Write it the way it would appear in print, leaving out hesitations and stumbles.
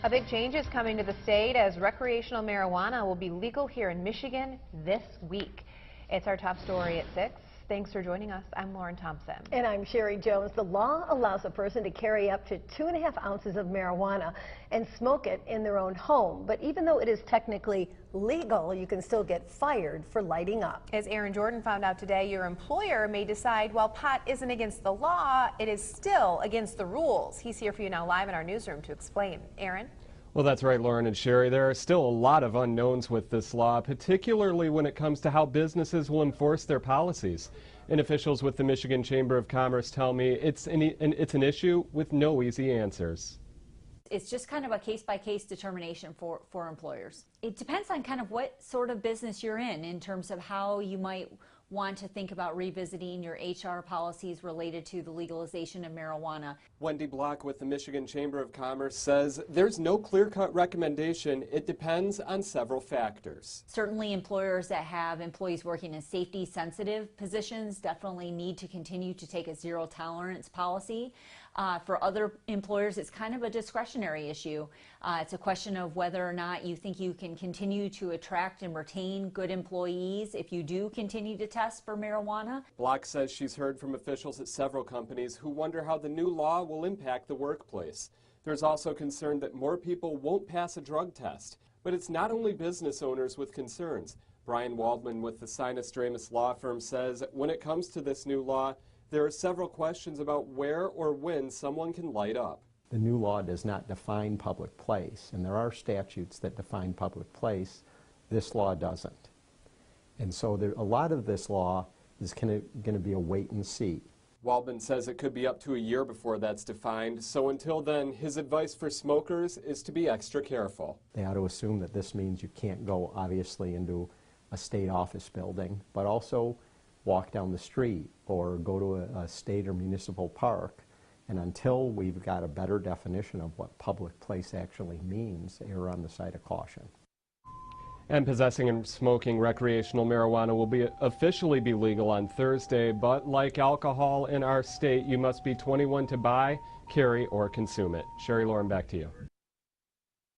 A big change is coming to the state as recreational marijuana will be legal here in Michigan this week. It's our top story at 6. Thanks for joining us. I'm Lauren Thompson. And I'm Sherry Jones. The law allows a person to carry up to 2.5 ounces of marijuana and smoke it in their own home. But even though it is technically legal, you can still get fired for lighting up. As Aaron Jordan found out today, your employer may decide while pot isn't against the law, it is still against the rules. He's here for you now live in our newsroom to explain. Aaron? Well, that's right, Lauren and Sherry. There are still a lot of unknowns with this law, particularly when it comes to how businesses will enforce their policies. And officials with the Michigan Chamber of Commerce tell me it's an issue with no easy answers. It's just kind of a case-by-case determination for employers. It depends on kind of what sort of business you're in terms of how you might want to think about revisiting your HR policies related to the legalization of marijuana. Wendy Block with the Michigan Chamber of Commerce says there's no clear-cut recommendation. It depends on several factors. Certainly employers that have employees working in safety-sensitive positions definitely need to continue to take a zero-tolerance policy. For other employers, it's kind of a discretionary issue. It's a question of whether or not you think you can continue to attract and retain good employees if you do continue to test for marijuana. Block says she's heard from officials at several companies who wonder how the new law will impact the workplace. There's also concern that more people won't pass a drug test. But it's not only business owners with concerns. Bryan Waldman with the Sinas Dramis Law Firm says when it comes to this new law, there are several questions about where or when someone can light up. The new law does not define public place, and there are statutes that define public place. This law doesn't. And so a lot of this law is going to be a wait and see. Waldman says it could be up to a year before that's defined, so until then, his advice for smokers is to be extra careful. They ought to assume that this means you can't go, obviously, into a state office building, but also walk down the street or go to a state or municipal park. And until we've got a better definition of what public place actually means, err on the side of caution. And possessing and smoking recreational marijuana will officially be legal on Thursday, but like alcohol in our state, you must be 21 to buy, carry, or consume it. Sherry, Lauren, back to you.